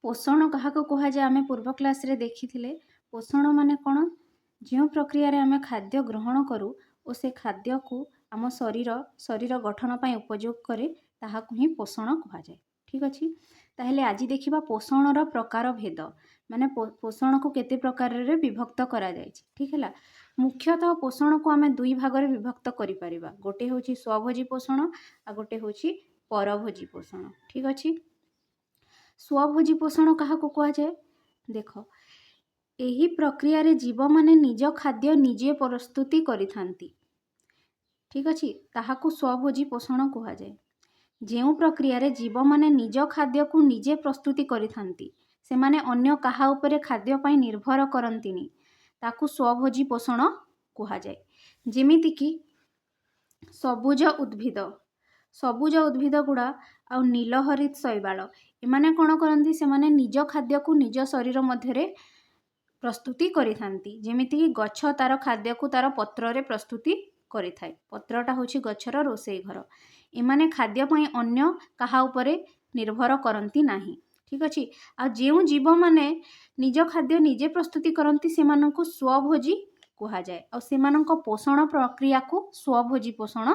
पोषण क्या कहुए आम पूर्व क्लास रे देखी पोषण माने कौन जो प्रक्रिया रे आम खाद्य ग्रहण करूँ और से खाद्य को आम शरीर शरीर गठन पर उपयोग करे ताहाकु ही पोषण कहुए। ठीक अच्छे ताहले आज देखिबा पोषणर प्रकार भेद माने पोषण को केते प्रकार रे विभक्त करा जायछि। ठीक है मुख्यतः पोषण को आम दुई भाग रे विभक्त करि परिबा गोटे होछि स्वभोजी पोषण आ गोटे होछि परभोजी पोषण। ठीक अच्छे स्वभोजी पोषण क्या कहुए देख यही प्रक्रिया रे जीव माने निज खाद्य निजे प्रस्तुति करिथांती। ठीक अच्छे ताहाकु स्वभोजी पोषण कहुए। जो प्रक्रिया रे जीव माने निज खाद्य को निजे प्रस्तुति करिथांती से माने अन्य काहा उपरे खाद्य पई निर्भर करंतिनी ताकु स्वभोजी पोषण कहुए। जेमिति कि सबुज उद्भिद गुड़ा आ नीलहरित शैवाल एमाने कौन करती से माने निज खाद्य को निज शरीर मध्य प्रस्तुति करिथांती। जेमिति कि गछ तार खाद्य को तार पत्र रे प्रस्तुति करिथाय। पत्रटा होछि गछर रोषेई घर। एमाने खाद्य पई अन्य काहा उपरे निर्भर करंती नाही। ठीक अच्छे आ जो जीव माने निज खाद्य निजे प्रस्तुति करंती सेमानंकु स्वभोजी कहा जाए और सेमानंक पोषण प्रक्रिया को स्वभोजी पोषण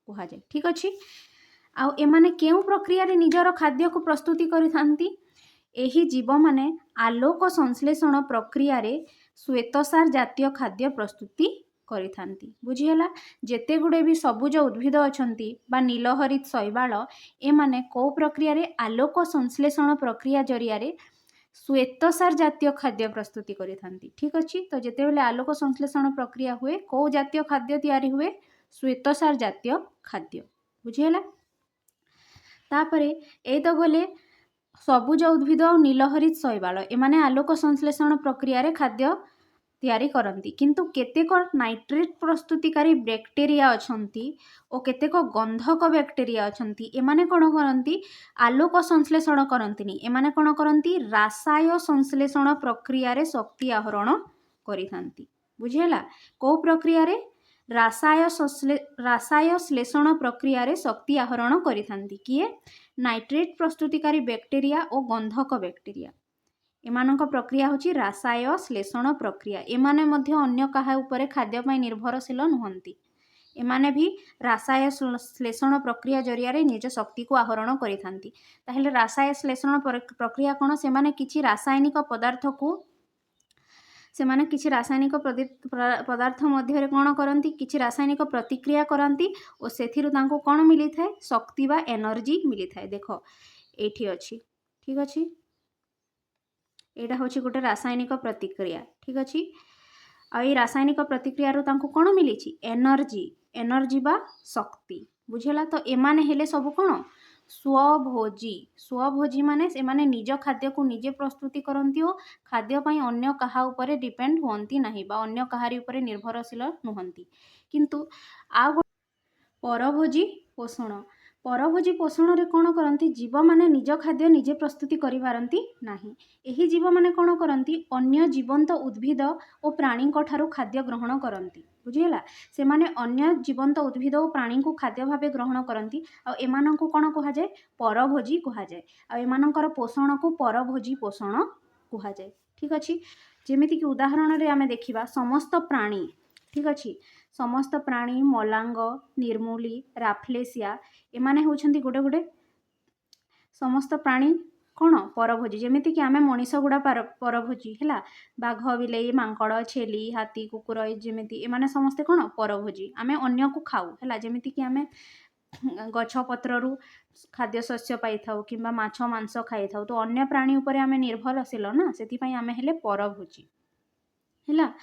कहा जाए। ठीक अच्छे आउ एमाने केउ प्रक्रिया रे निजर खाद्य को प्रस्तुति करिथांती एही जीव माने आलोक संश्लेषण प्रक्रिया रे श्वेतसार जातीय खाद्य प्रस्तुति करिथांती। बुझीला जेते गुडे भी सबुज उद्भिद अछंती बा नीलहरित शैवाल एमाने को प्रक्रिया रे आलोक संश्लेषण प्रक्रिया जरिया रे श्वेतसार जातीय खाद्य प्रस्तुति करिथांती। ठीक अच्छे तो जेते बेले आलोक संश्लेषण प्रक्रिया हुए को जातीय खाद्य तैयारी हुए श्वेतसार जातीय खाद्य। बुझीला तापरे ए तो गले सबुज उद्भिद और नीलहरित शैवाल एमाने आलोक संश्लेषण प्रक्रिया रे खाद्य तैयारी करती किंतु केतेक नाइट्रेट प्रस्तुतिकारी बैक्टेरिया अछंती और केतेक गंधक बैक्टेरिया अछंती एमाने कोन करंती आलोक संश्लेषण करंतिनी एमाने कोन करंती रासाय संश्लेषण प्रक्रिया रे शक्ति आहरण करिथांती। बुझेला को प्रक्रिया रे रासाय श्लेषण प्रक्रिया रे शक्ति आहरण करिथांती किए नाइट्रेट प्रस्तुतिकारी बैक्टेरिया और गंधक बैक्टेरिया एमानक प्रक्रिया होची रासाय श्लेषण प्रक्रिया। एमाने मध्य अन्य काहा उपरे खाद्य पई निर्भरशील नुहंती एमाने भी रासाय श्लेषण प्रक्रिया जरिया रे निज शक्ति को आहरण करिथांती। ताहेले रासाय श्लेषण प्रक्रिया कोन से माने किछि रासायनिक पदार्थ को सेमाने किछि रासायनिक पदार्थ मध्य रे कोन करंती किछि रासायनिक प्रतिक्रिया करंती और सेथिरु तांको कोन मिली थाए शक्ति बा एनर्जी मिली थाए। देखो एठी अछि। ठीक अछि एटा होछि गोटे रासायनिक प्रतिक्रिया। ठीक अछि आ ई रासायनिक प्रतिक्रिया रो तांको कोन मिली छि एनर्जी बा शक्ति। बुझेला तो एमाने हेले सब कोन स्वभोजी माने से माने निज खाद्य को निजे प्रस्तुति करंती और खाद्य पई अन्य काहा उपरे डिपेंड होंती नाही बा अन्य काहारी उपरे निर्भरशील नुहंती। किंतु आ परभोजी पोषण रे कोन करंती जीव माने निज खाद्य निजे प्रस्तुति करि पारंती नाही। एही जीव माने कोन करंती अन्य जीवंत उद्भिद और प्राणी को ठारू खाद्य ग्रहण करंती। बुझिला से माने अन्य जीवंत उद्भिद और प्राणी को खाद्य भाबे ग्रहण करंती आ एमानंकु कोन कहा जाय परभोजी कहा जाय आ एमानंकर पोषण को परभोजी पोषण कहा जाय। ठीक अछि जेमिति कि उदाहरण रे आमे देखिबा समस्त प्राणी। ठीक अछि समस्त प्राणी मलांग निर्मूली राफ्लेसिया एमाने होछंती गोटे गोटे समस्त प्राणी कौन परभोजी जेमिति कि आमे मनीष गुड़ा परभोजी है बाघ बिलेई मांकड़ छेली हाथी कुकुर जेमिति एमाने समस्ते कौन परभोजी आमे अन्य को खाऊ है जेमिति कि आमे गछ पत्रु खाद्य शस्य पाई थाउ किंबा माछ मांस खाई थाउ तो अन्य प्राणी उपरे आमे निर्भरशील ना सेति पई आमे हेले परभोजी है।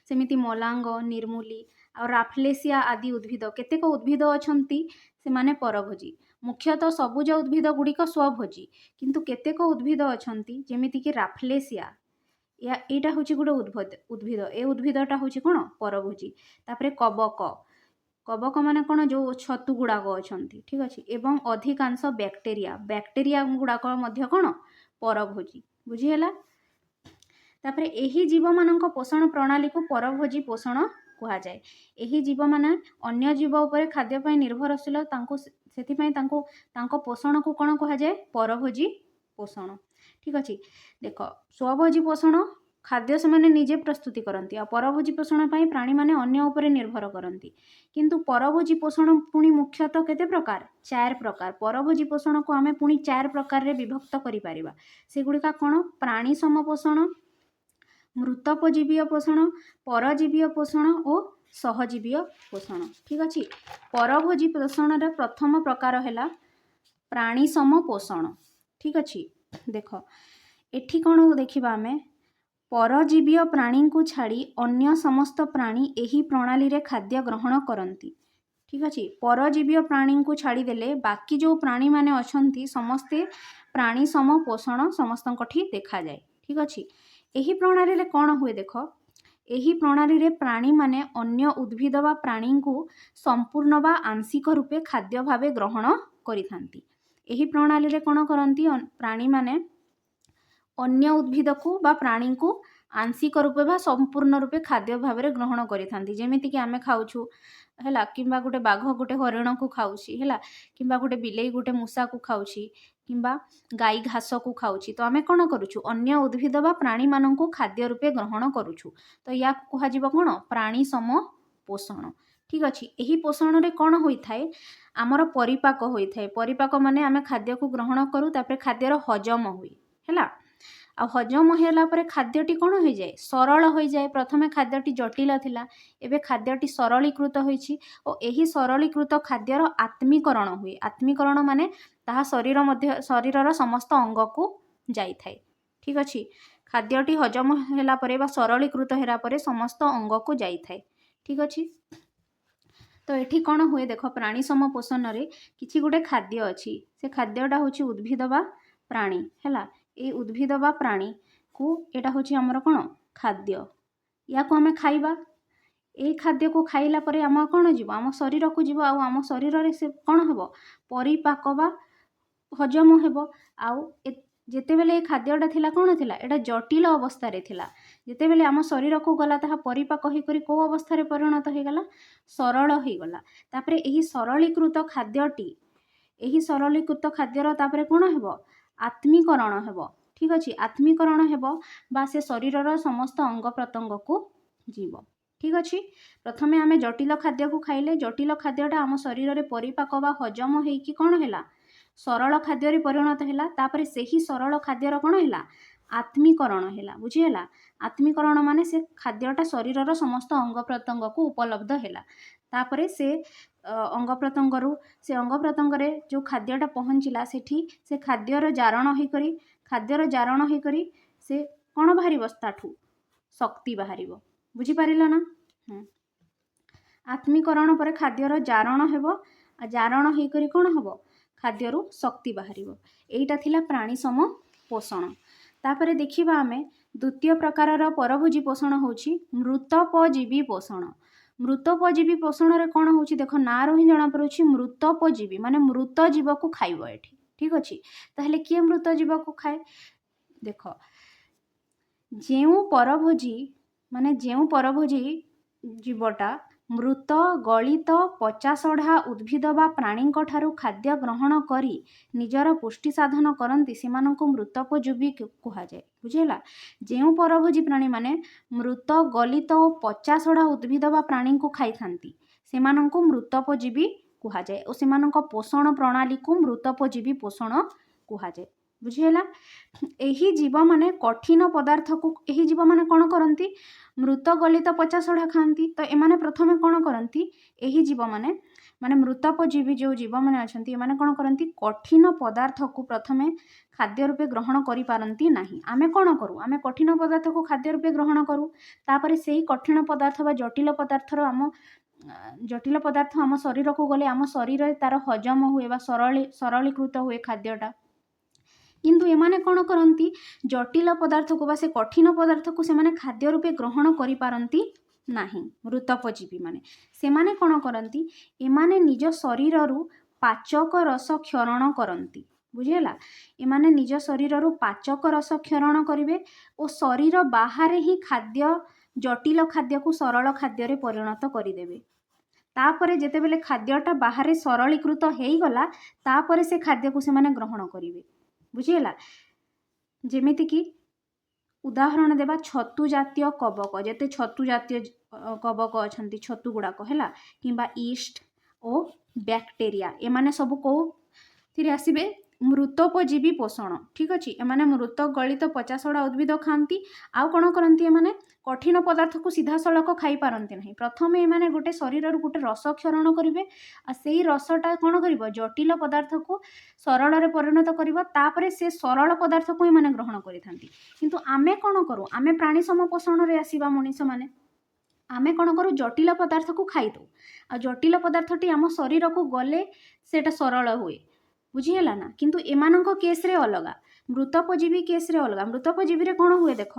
सेमिति मलांग निर्मूली और राफ्लेसिया आदि उद्भिद केतेक उद्भिद अछंती से माने परभोजी। मुख्यतः सबुज उद्भिद गुड़िक स्वभोजी किंतु केतेक उद्भिद अछंती जेमिति कि राफ्लेसिया एटा होची गोटे उद्भिद ए उद्भिदटा होची कोन परभोजी। तापरे कबक माने कोन जो छतु गुड़ाक अछंती। ठीक अछि एवं अधिकांश बैक्टेरिया गुड़ाक मध्य कोन परभोजी। बुझिहेला तापरे एही जीव मानक पोषण प्रणाली को परभोजी पोषण कहा जाए। एही जीव माने अन्य जीव उपरे खाद्य पई निर्भरशील तांको सेति पई तांको पोषण को कोन कहा जाए परभोजी पोषण ठीक अच्छे देख स्वभोजी पोषण खाद्य से माने निजे प्रस्तुति करती आ परभोजी पोषण पर प्राणी माने अन्य उपरे निर्भर करती किंतु परभोजी पोषण पुणी मुख्यतः केते प्रकार 4 प्रकार परभोजी पोषण को आमे पुणी 4 प्रकार रे विभक्त करि परिबा सेगुड़िका कौन प्राणी सम पोषण मृतोपजीवीय पोषण परजीवीय पोषण और सहजीवीय पोषण ठीक अच्छे परभोजी पोषण रे प्रथम प्रकार है प्राणी सम पोषण ठीक अच्छे देख एठी कौन देखिबा आमे परजीवीय प्राणी को छाड़ी अन्य समस्त प्राणी एही प्रणाली रे खाद्य ग्रहण करती ठीक अच्छे परजीवीय प्राणी को छाड़ी देले बाकी जो प्राणी माने अछंती समस्ते प्राणी सम पोषण समस्तन कठी देखा जाए ठीक अच्छे एही प्रणाली रे कौन हुए देख एही प्रणाली रे प्राणी माने अन्य उद्भिद बा प्राणी को संपूर्ण बा आंशिक रूपे खाद्य भावे ग्रहण करिथांती एही प्रणाली रे कौन करंती प्राणी माने अन्य उद्भिद को बा प्राणी को आंशिक रूपे बा संपूर्ण रूपे खाद्य भाव में ग्रहण करिथांती जेमिति कि आमे खाउछु हैला किंबा गोटे बाघ गोटे हरिण को खाउछि हैला किंबा गोटे बिलेई गोटे मूषा को खाउछि किंबा गाई घास को खाउछि तो आमे कोन करूछु अन्य उद्भिद बा प्राणी मानन को खाद्य रूपे ग्रहण करूछु तो या कहा जीव कोन प्राणी सम पोषण ठीक अच्छे यही पोषण रे कौन होई थाए आमर परिपाक होई थाए परिपाक माने आमे खाद्य को ग्रहण करू तापर खाद्यर हजम हुई हैला आ हजम होला परे खाद्यटी कौन हो जाए सरल हो जाए प्रथमे खाद्यटी जटिल थिला एबे खाद्यटी सरलीकृत होईछि और एही सरलीकृत खाद्यर आत्मीकरण हुए आत्मीकरण माने ताहा शरीरर समस्त अंग को जाई थाए ठीक अच्छे खाद्यटी हजम होला परे बा सरलीकृत होला परे समस्त अंग को जाई थाए ठीक अच्छे तो एठी कौन हुए देख प्राणी सम पोषण रे किछि गोटे खाद्य अच्छी से खाद्यटा होछि उद्भिद बा प्राणी हैला ए उद्भिद बा प्राणी को एटा होछि हमर कोन खाद्य या को हमें खाइबा ए खाद्य को खाइला परे हम कोन जीव आम शरीर को जीव आ आम शरीर रे से कोन हेबो परिपाक बा हजम हेबो आउ जेते बेले ए खाद्यटा थिला कोन थिला एटा जटिल अवस्था रे थिला जेते बेले आम शरीर को गला ताहा परिपाक होई करी को अवस्था रे परिणत हो गला सरल हो गला तापरे एही सरलीकृत खाद्यटी एही सरलीकृत खाद्यर तापरे कोन हेबो आत्मीकरण हेबो ठीक अच्छे आत्मीकरण हेबो बा से शरीरर समस्त अंग प्रत्यंग को जीव ठीक अच्छे प्रथमे आमे जटिल खाद्य को खाइले जटिल खाद्यटा आम शरीर रे परिपाक बा हजम होईकी कोन हैला सरल खाद्य रे परिणत हैला तापरे सेही सरल खाद्यर कोन हैला आत्मीकरण हैला बुझी हैला आत्मीकरण माने से खाद्यटा शरीरर समस्त अंग प्रत्यंग को उपलब्ध हैला तापरे से अंग प्रत्यंगरू से अंग प्रत्यंग जो खाद्यटा पहुँचला से खाद्यर जारण हो करी खाद्यर जारण हो करी से कौन बाहर ताठू शक्ति बाहर बुझी पारिला ना आत्मीकरण पर खाद्यर जारण हेबो आ जारण हो करी कौन हेबो खाद्यरू शक्ति बाहर एटा थिला प्राणी सम पोषण तापरे देखिबा आमे द्वितीय प्रकारर परभोजी पोषण होछि मृतोपजीवी पोषण मृतोपजीवी पोषण रे कौन होछि देख ना रो ही जना पड़ुछि मृतोपजीवी माने मृत जीव को खाइबो एठी ठीक अछि ताहले किए मृत जीव को खाए देख जेउ परभोजी माने जेउ परभोजी जीवटा मृत गलित पचासढ़ा उद्भिद बा प्राणी ठारू खाद्य ग्रहण करी निजर पुष्टि साधन करती से मृतोपजीवी कहा जाए बुझेला जेउ परभोजी प्राणी माने मृत गलित और पचासढ़ा उद्भिद बा प्राणी को खाई थांती से मृतोपजीवी कहा जाए और से पोषण प्रणाली को मृतोपजीवी पोषण कहा जाए बुझेला एही जीव माने कठिन पदार्थ को एही जीव माने कौन करती मृत गलित पचासढ़ा खाती तो एमाने प्रथमे कौन करती एही जीव माने माने मृतोपजीवी जो जीव माने अछंती एमाने कौन करती कठिन पदार्थ को प्रथमे खाद्य रूपे ग्रहण करि पारंती नाही आमे कौन करू आमे कठिन पदार्थ को खाद्य रूपे ग्रहण करू तापरे सेही कठिन पदार्थ बा जटिल पदार्थर जटिल पदार्थ आम शरीर को गले आम शरीर तार हजम हुए बा सरलीकृत हुए खाद्यटा किंतु एमाने कौन करती जटिल पदार्थ को बा से कठिन पदार्थ को से माने खाद्य रूपे ग्रहण करि पारंती नाही मृतोपजीवी माने से माने कौन करती एमाने निज शरीररू पाचक रस क्षरण करती बुझेला एमाने निज शरीररू पाचक रस क्षरण करिवे और शरीर बाहर ही खाद्य जटिल खाद्य को सरल खाद्य रे परिणत करिदेवे तापरे जेते बेले खाद्यटा बाहर सरलीकृत हो गला तापरे से खाद्य को से माने ग्रहण करिवे बुझीगला। जेमितिकी उदाहरण देवा छतु जातीय कवक, जेते छतु जातीय कवक अच्छा छतु गुड़ाक है कि ईस्ट और बैक्टेरिया एमाने सब कौ आसबे मृतोपजीवी पोषण। ठीक अच्छे, एमाने मृत गलित पचासड़ा उद्भिद खाती। आउ कौन करती एमाने कठिन पदार्थ को सीधा सड़क खाई पारती नहीं। प्रथम एमाने गोटे शरीर गोटे रस क्षरण करेंगे आ से रसटा कौन कर जटिल पदार्थ को सरल परिणत कर से सरल पदार्थ को एमाने ग्रहण करिथांती। किंतु आमे कौन करूँ, आमे प्राणी सम पोषण रे आसीबा मनीष माने आमे कौन करूँ जटिल पदार्थ को खाई दो आ जटिल पदार्थटी आम शरीर को गले सेटा सरल हुए। बुझीगला ना। किंतु एमानंको केस रे अलगा, मृतोपजीवी केस रे अलगा। मृतोपजीवी रे कौन हुए देख,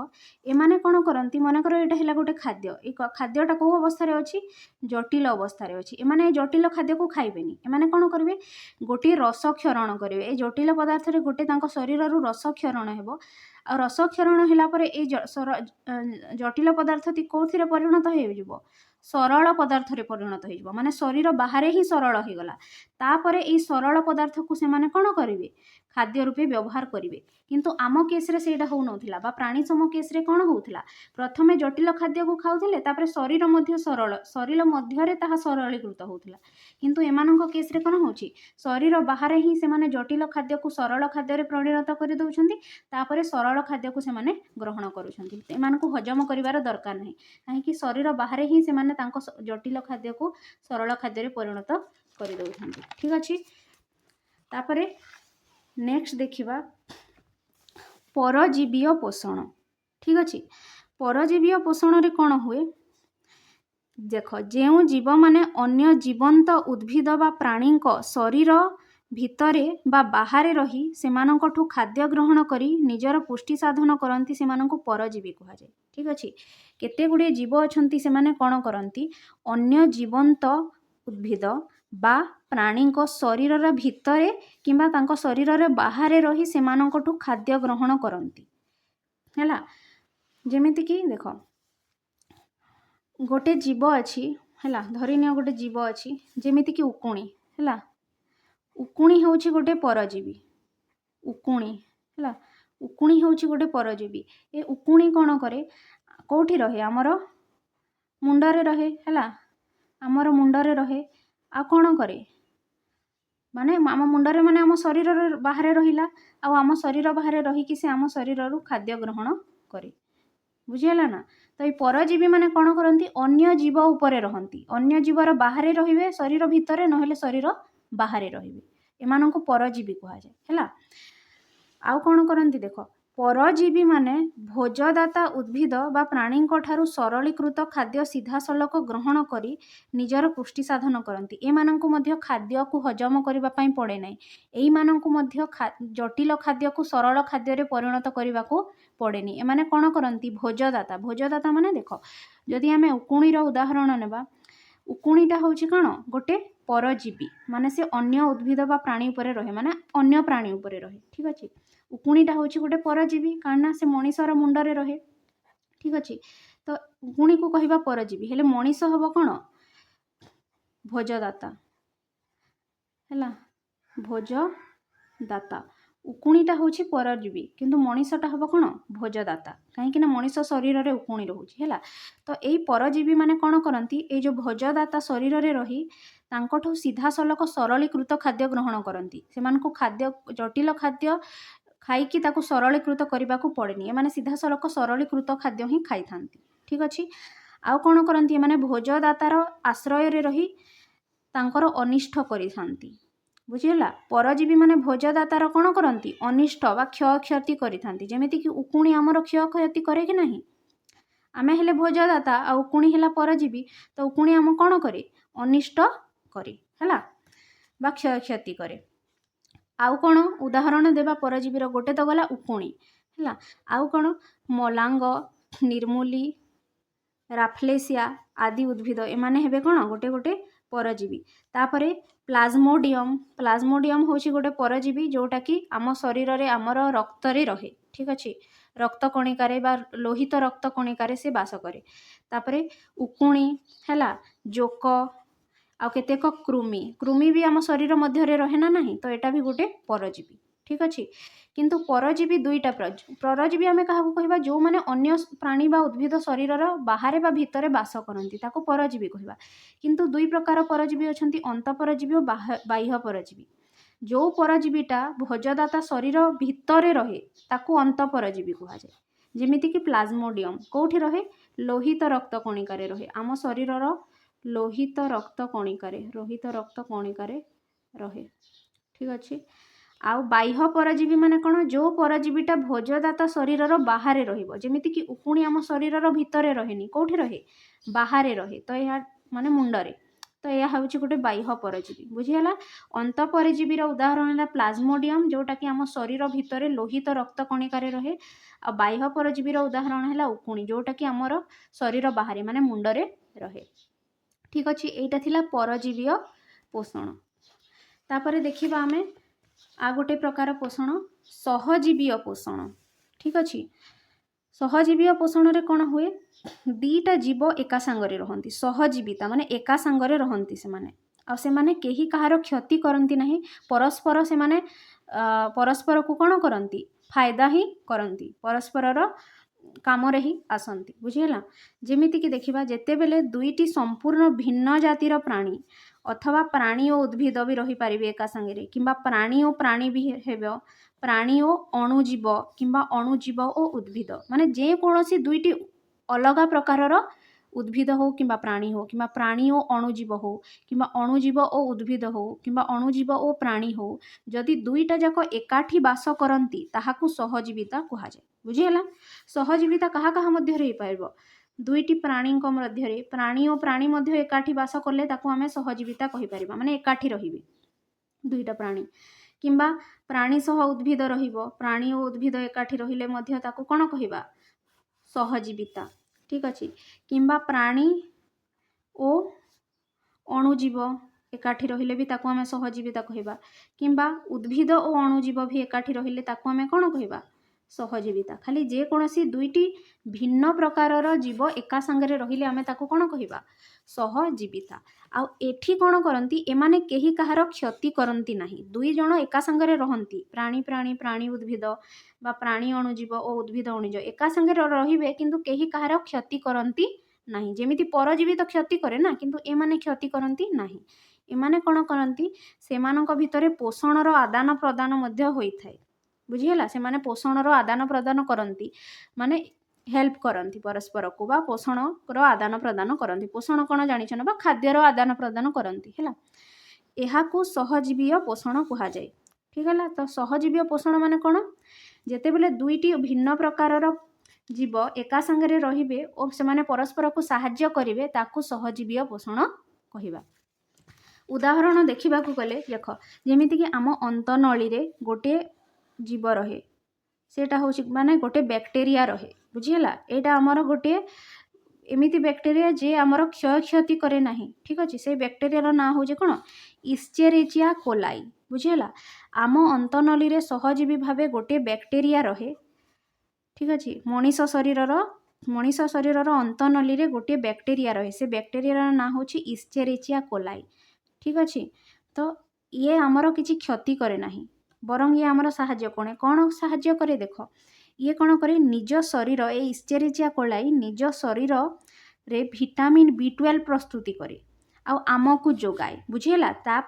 एमाने कौन करती मनकर एटा हैला गोटे खाद्य, ए खाद्यटा कौ अवस्था रे अछि जटिल अवस्था रे अछि। एमाने जटिल खाद्य को खाइबेनी, एमाने कौन करिवे गोटे रस क्षरण करिवे। ए जटिल पदार्थ रे गोटे तांको शरीर रु रस क्षरण हेबो आ रस क्षरण होला परे ए जटिल पदार्थटी कोथिरे परिणत हो सरल पदार्थ रे परिणत हो, माने शरीर बाहर ही सरल हो गला। तापरे ए सरल पदार्थ को से माने कौन करिवे खाद्य रूपे व्यवहार करिवे। किंतु आम केस रे सेटा हो नथिला बा प्राणी सम केस रे कौन होउथिला, प्रथमे जटिल खाद्य को खाउथिले तापरे शरीर मध्य सरल शरीर मध्य रे ताहा सरलीकृत होउथिला। किंतु एमानंको केस रे कौन होउची शरीर बाहर ही से माने जटिल खाद्य को सरल खाद्य रे परिणत कर दउछंती, तापरे सरल खाद्य को से माने ग्रहण करूछंती। एमानंको हजम करिवार दरकार नहीं, काहेकि शरीर बाहर ही से माने तांको जटिल खाद्य को सरल खाद्य रे परिणत कर दउछंती। ठीक अछि। तापरे नेक्स्ट देखिबा परजीवीय पोषण। ठीक अच्छे, परजीवीय पोषण रे कौन हुए देख, जो जीव माने अन्य जीवंत उद्भिद बा प्राणी शरीर भितरे बा बाहरे रही सेमानंकठु खाद्य ग्रहण करी निजर पुष्टि साधन करती सेमानंकु परजीवी कहा जाए। ठीक अच्छे, केते गुड़े जीव अछंती सेमाने कौन करती अन्य जीवंत उद्भिद बा प्राणी शरीर भितरे किंबा तांको शरीर बाहरे रही सेमानंकठु खाद्य ग्रहण करती हैला। जेमिति कि देख गोटे जीव अच्छी हैला, धरिनिय गोटे जीव अच्छी जेमिति कि उकुणी हैला, उकुणी होउची गोटे परजीवी। उकुणी हैला, उकुणी होउची गोटे परजीवी। ए उकुणी कौन करे कोठी रहे आमर मुंडरे रहे हैला, आमर मुंडरे रहे आ कौन करे माने आम मुंडरे माने आम शरीर बाहर रहिला आ आम शरीर बाहर रही कि से आम शरीर रु खाद्य ग्रहण करे। बुझीगला ना। तो ये परजीवी माने कौन करती अन्य जीव उपरे रहती, अन्य जीवर बाहरे रहिबे शरीर भितरे नहेले शरीर बाहरे रहिबे, एमानंको परजीवी कहा जाए हैला। आउ कौन करती देख, परजीवी माने भोजदाता उद्भिद बा प्राणी ठारू सरलीकृत खाद्य सीधा सलक ग्रहण करी निजर पुष्टि साधन करती। एमानंको मध्य खाद्य को हजम करबा पई पड़े नाही, एई मानंको मध्य जटिल खाद्य को सरल खाद्य रे परिणत करबा को पड़ेनी। एमाने कौन करती भोजदाता। भोजदाता माने देख, जदि आमे उकुणीर उदाहरण नेबा, उकुणीटा होउची कौन गोटे परजीवी, माने से अन्य उद्भिद बा प्राणी उपरे रहे, माने अन्य प्राणी उपरे रहे। ठीक अच्छे, उकुणीटा होउची गोटे परजीवी कारण से मनीषर मुंडरे रहे। ठीक अच्छे, तो उकुणी को कहबा परजीवी, हेले मनीष हबो कौन भोजदाता हैला, भोजदाता। उकुणीटा होउची परजीवी किंतु मनीषटा हबो कौन भोजदाता, कहीं ना मनीष शरीर रे उकुणी रहुची हैला। तो यही परजीवी माने कौन करती ए जो भोजदाता शरीर रे रही तांकठु सीधा सलक सरलीकृत खाद्य ग्रहण करती। सेमानकु खाद्य जटिल खाद्य खाइकी ताकू सरलीकृत करने को पड़ेनी, एमाने सीधा सलक सरलीकृत खाद्य ही खाई थांती। ठीक अच्छे, आउ कौन करती माने भोजदातार आश्रय रे रही तांकर अनिष्ट करी थांती। बुझीगला। परजीवी माने भोजदातार कौन करती अनिष्ट बा क्षय क्षति करी थांती। जेमिति कि उकुणी आमर क्षय क्षति करे कि नहीं, आमे हेले भोजदाता आ उकुणी हेला परजीवी, तो उकुणी आम कौन करे अनिष्ट करे हैला बा क्षय क्षति करे। आउ कौन उदाहरण देवा परजीवीर, गोटे तो गला उकुणी हैला, आउ कौन मलांग, निर्मूली, राफ्लेसिया आदि उद्भिद एमाने हेबे कौन गोटे गोटे परजीवी। तापरे प्लाज्मोडियम, प्लाज्मोडियम होची गोटे परजीवी जोटा कि आम शरीर रे आमर रक्त रे रहे। ठीक अच्छे, रक्त कणिकारे बा लोहित रक्त कणिकारे से बास करे। तापरे उकुणी हैला, जोक आ केतेक कृमि, कृमि भी आम शरीर मध्य रहे ना नहीं, तो एटा भी गोटे परजीवी। ठीक अच्छे। किंतु परजीवी दुईटा परजीवी आम क्या कहवा जो मैंने अन्य प्राणी बा उद्भिद शरीर बाहर बा भितर बास करती परजीवी कहवा। किंतु दुई प्रकार परजीवी अच्छा अंतपरजीवी और बाह्य परजीवी। जो परजीवीटा भोजदाता शरीर भितर रहे ताकू अंतपरजीवी कह जाए। जेमितिक प्लाज्मोडियम कौटी रहे लोहित रक्त कणिकार रहे आम शरीर लोहित रक्त कणिकार रहे ठीक अच्छे। आउ बाह्य परजीवी माने कौन जो परजीवीटा भोजदाता शरीर बाहर रमितिक उकुणी आम शरीर भितर रहे कौटी रहे बाहर रहे तो यह माने मुंडरे तो यह हूँ गोटे बाह्य परजीवी बुझीगला। अंतपरजीवीर उदाहरण है प्लाज्मोडियम जोटा कि आम शरीर भितर लोहित रक्त कणिकार रहे आ बाह्य परजीवीर उदाहरण है उकुणी जोटा कि आमर शरीर बाहर माने मुंडरे रहे ठीक अच्छे। यहीटा थिला परजीवीय पोषण। तापर देखिबा आमे आ गोटे प्रकार पोषण सहजीवीय पोषण ठीक अच्छे। सहजीवीय पोषण रे कौन हुए दीटा जीव एका सांगरे रहंती सहजीविता माने एका सांगरे रहंती से माने केही कहार क्षति करंती नहीं परस्पर से माने परस्पर को कौन करंती फायदा ही करंती परस्पर काम रे ही आसंती बुझीगला। जेमिति कि देखिबा जेते बेले दुईटी संपूर्ण भिन्न जातिर प्राणी अथवा प्राणी और उद्भिद भी रही पारिबे एका संगे किंबा प्राणी और प्राणी भी हेबो प्राणी और अणुजीव किंबा अणुजीव और उद्भिद माने जे कोनोसी दुईटी अलग प्रकारर उद्भिद हो किंबा प्राणी हो किंबा प्राणी और अणुजीव हो किंबा अणुजीव और उद्भिद हो किंबा अणुजीव और प्राणी हो जदि दुईटा जाक एकाठी बास करती ताहाकू सहजीविता कहा जाए बुझीगला। सहजीविता कहा कहा मध्य रही पाइबो दुईटी प्राणी मध्य प्राणी और प्राणी मध्य एकाठी बास कले ताकू आमे सहजीविता कहि परिबा माने एकाठी रहिबे दुईटा प्राणी किंबा प्राणी सह उद्भिद रहिबो प्राणी और उद्भिद एकाठी रहिले मध्य ताकू कोन कहिबा सहजीविता ठीक अच्छे। किंबा प्राणी और अणुजीव एकाठी रहिले भी ताकू आमे सहजीविता कहिबा किंबा उद्भिद और अणुजीव भी एकाठी रहिले ताकू आमे कोन कहिबा सहजीविता। खाली जे कोनोसी दुईटी भिन्न प्रकारर जीव एका संगरे रहिले आमे ताकू कोन कहिबा सहजीविता। आ एठी कोन करंती एमाने केही कहार क्षति करंती नाही दुई जण एका संगरे रहंती प्राणी प्राणी प्राणी उद्भिद बा प्राणी अणुजीव और उद्भिद अणुजीव एका संगरे रहिबे किंतु केही कहार क्षति करंती नाही। जेमिति परजीवी तो क्षति करे ना किंतु एमाने क्षति करंती नाही। एमाने कोन करंती सेमानक भितरे पोषणर आदान प्रदान मध्य होइथाय बुझीगला। से माने पोषणर आदान प्रदान करंती माने हेल्प करंती परस्पर को बा पोषणर आदान प्रदान करंती पोषण कोन जानिछन बा खाद्यर आदान प्रदान करंती हैला एहाकू सहजीवीय पोषण कहा जाए ठीक है। तो सहजीवीय पोषण माने कोन जेते बेले दुईटी भिन्न प्रकारर जीव एका संगरे रहिबे और से माने परस्पर को सहाय्य करिवे ताकू सहजीवीय पोषण कहिबा। उदाहरण देखिबा को गले देख जेमिति कि आम अंतनळी रे गोटे जीव रहे सेटा हूँ माने गोटे बैक्टेरिया रहे बुझीगला। एटा आमर गोटे एमिति बैक्टेरिया जे आमर क्षय क्षति करे नाही ठीक अच्छे। से बैक्टेरिया ना हूँ कौन इस्चेरिचिया कोलाई बुझीगला। आम अंतनली रे सहजीवी भावे गोटे बैक्टेरिया रहे ठीक अच्छे। मनीष शरीर अंतनली रे गोटे बैक्टेरिया रहे से बैक्टेरिया ना हूँ इस्चेरिचिया कोलाई ठीक अच्छे। तो ये आमर किछि क्षति करे नाही बरং ये आमर साहाय्य कौन साहाय्य करे देख ये कौन करे निज शरीर ए इस्चेरिचिया कोलाई निज शरीर रे विटामिन B12 प्रस्तुति करे आ आमको जोगाए बुझीगला। ता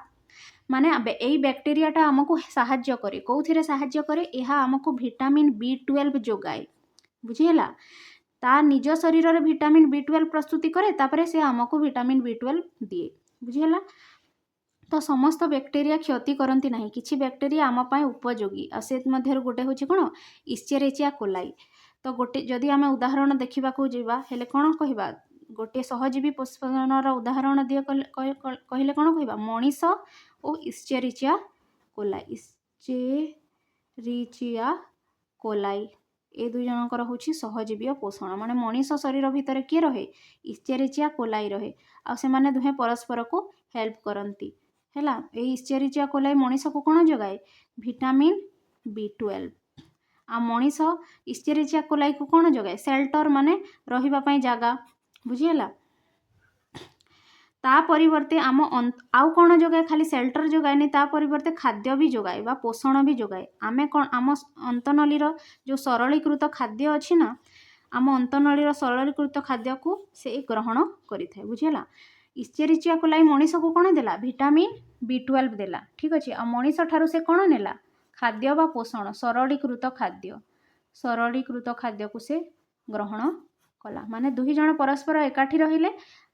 माने एई बैक्टेरियाटा आमको साहाय्य करे कौथिरे साहाय्य करे एहा आमको विटामिन B12 जोगाए बुझीगला। ता निज शरीर रे विटामिन B12 प्रस्तुति करे तापरे से आमको विटामिन B12 दिए बुझीगला। तो समस्त बैक्टेरिया क्षति करती ना किसी बैक्टेरिया आम पाई उपयोगी आ से मध्य गोटे हूँ कौन इस्चेरिचिया कोलाई। तो गोटे जदि आम उदाहरण देखा जावा हेले कौन कहवा गोटे सहजीवी पोषणर उदाहरण दिए कहले कौन कहवा मनीष और इस्चेरिचिया कोलाई ए दुई जनकर हूँ सहजीवीय पोषण माने मनीष शरीर भितर किए रहे इस्चेरिचिया कोलाई रहे आ से माने दुहे परस्पर को हेल्प करती हैला। इस्चेरिचिया कोलाई मनीष को कौन जगाए विटामिन B12 आ मनीष इस्चेरिचिया कोलाई को कौन जगाए सेल्टर माने रहिबा पई जागा बुझीगला। ତା ପରିବର୍ତ୍ତେ आउ कौन जोगाए खाली सेल्टर जोगाएनि ता परिवर्ते खाद्य भी जोगाए बा पोषण भी जोगाए। आमे कौन आम अंतनलीर जो सरलीकृत खाद्य अच्छी ना आम अंतनलीर सरलीकृत खाद्य को से ग्रहण करिथाए बुझिला। इस्चेरिचिया कोलाई मनीष को कौन देला विटामिन B12 देला ठीक अच्छे। आ मनीष ठारू से कौन नेला खाद्य बा पोषण सरलीकृत खाद्य को से ग्रहण कला माने दुई जन परस्पर एकाठी रहिले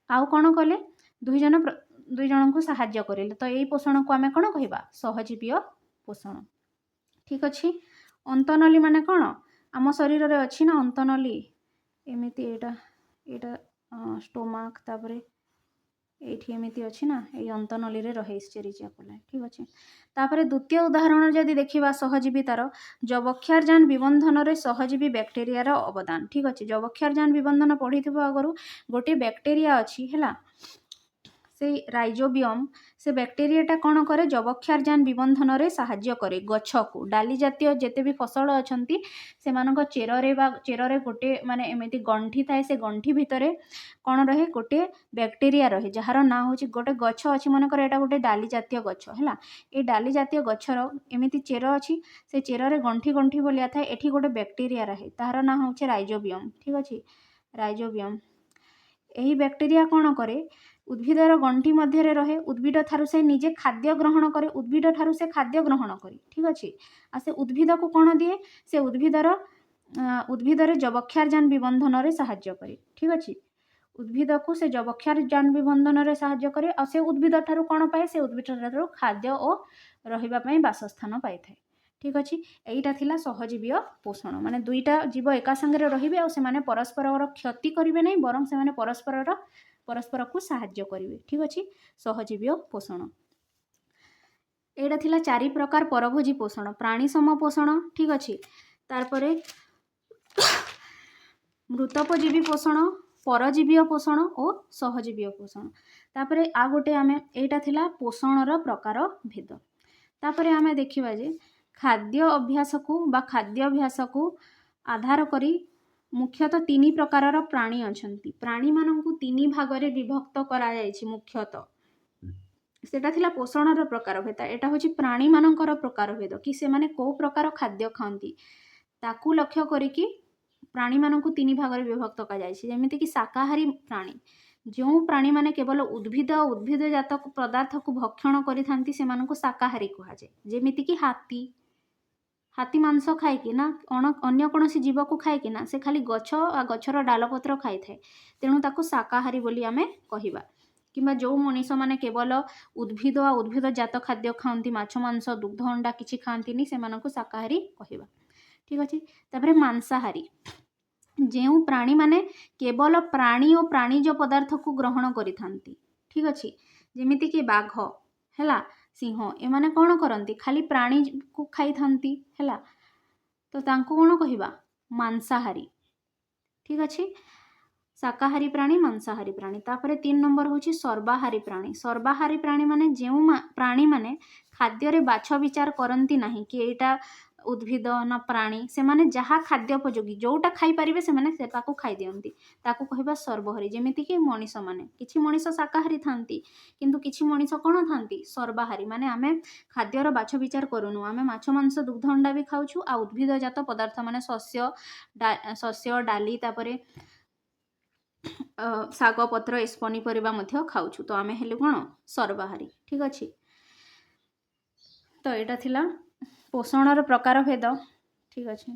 आउ कौन कले दुई जन को साहाय्य करेले तो यही पोषण को आमे कौन कहबा सहजीवीय पोषण ठीक अच्छे। अंतनली माने कौन आम शरीर रे अच्छी ना अंतनली एमिति एटा स्टोमाक तापरे एठी एमिति अच्छी ना ये अंतनली रे रहे इस्चेरिचिया कोलाई ठीक अच्छे। तापरे द्वितीय उदाहरण जदि देखिबा सहजीवितार जबक्षारजान विबंधन रे सहजीवी बैक्टेरिया रो अवदान ठीक अच्छे। जबक्षारजान विबंधन पढ़िथिबो आगरु गोटे बैक्टेरिया अच्छी हैला से राइजोबियम से बैक्टेरियाटा कौन करे जबक्षारजान विबंधन रे साहाय्य करे गछ को डाली जातीय जेते भी फसल अछंती से मानक चेररे गोटे माने एमिति गंठी थाए से गंठी भितरे कौन रहे गोटे बैक्टेरिया रहे जार ना होची गोटे गछ अच्छी मनकर एटा गोटे डाली जातीय गछ हैला। ए डाली जातीय गछर एमिति चेर अच्छी से चेररे गंठी गंठी बोलिया थाए एठी गोटे बैक्टेरिया रहे तार ना होचे राइजोबियम ठीक अछि। राइजोबियम यही बैक्टेरिया कौन करे उद्भिदर गंठी मध्य रहे उद्भिद ठारू से निजे खाद्य ग्रहण करे उद्भिद ठारू से खाद्य ग्रहण करे ठीक अच्छे। आ से उद्भिद को कौन दिए से उद्भिदर जबक्षारजान विबंधन रे साहाय्य करे ठीक अच्छे। उद्भिद को से जबक्षारजान विबंधन रे साहाय्य करे और से उद्भिद ठारू कौन पाए से उद्भिद ठारू खाद्य और रहिबा पई बासस्थान पाई थाए ठीक अच्छे। यहीटा थिला सहजीवीय पोषण माने दुईटा जीव एका संगे रहिबे और से माने परस्पर क्षति करिवे नहीं बरं से माने परस्पर को साहाय्य करिवे ठीक अच्छे। सहजीवीय पोषण एटा थिला 4 प्रकार परभोजी पोषण प्राणी सम पोषण ठीक अच्छे। तारपरे मृतोपजीवी पोषण परजीवीय पोषण और सहजीवीय पोषण तापरे आ गोटे आमे एटा थिला पोषणर प्रकार भेद। तापरे आमे देखिबा जे खाद्य अभ्यास को बा खाद्याभ्यास को आधार करी मुख्यतः 3 प्रकारर प्राणी अछंती प्राणी मानकु 3 भागरे विभक्त करा जायछि मुख्यतः सेटा थिला पोषणर प्रकार भेद। एटा होछि प्राणी मानकर प्रकार भेद कि से माने को प्रकार खाद्य खांती ताकू लक्ष्य करिकि प्राणी मानकु 3 भागरे विभक्त करा जायछि जेमिति कि शाकाहारी प्राणी जो प्राणी माने केवल उद्भिदजात पदार्थ को भक्षण करिथांती से मानकु शाकाहारी कहा जाय जेमिति कि हाथी मांस खाए कि ना अन्य कौनसी जीव को खाए कि ना से खाली गछ आ गछर डालपत्र खाई थाए तेणु ताको शाकाहारी बोली आमे कहिबा। किंबा जो मनीष माने केवल उद्भिद आ उद्भिदजात खाद्य खाती माछ मांस दुग्ध अंडा किछि खांतीनी से मानकु शाकाहारी कहिबा ठीक अछि। तापरे मांसाहारी जो प्राणी माने केवल प्राणी और प्राणीज पदार्थ को ग्रहण करिथांती ठीक अछि जेमिति कि बाघ हैला सिंह एमाने कौन करती खाली प्राणी को खाई थांती हैला तो तांको कौन कहिबा मांसाहारी ठीक अच्छे। शाकाहारी प्राणी मांसाहारी प्राणी तापरे 3 नंबर होची सर्वाहारी प्राणी माने जो प्राणी माने खाद्य रे बाछ विचार करती नहीं कि एटा उद्भिद ना प्राणी से माने जहा खाद्योपयोगी जोटा खाई परिबे से माने ताको खाई दियंती ताको कहबा सर्वहारी जेमिति कि मनीष माने किछि मनीष शाकाहारी थांती किंतु किछि मनीष कोन थांती सर्वहारी माने आमे खाद्यर बाछ विचार करूनु आमे माछ मांस दुग्ध अंडा भी खाउछु आ उद्भिदजात पदार्थ माने शस्य डाली तापरे शाग पत्र एस पनीपरिबा मध्य खाउछु तो आमे हेले कोन सर्वहारी ठीक अछि। तो एटा थिला पोषणर प्रकार भेद ठीक अच्छे।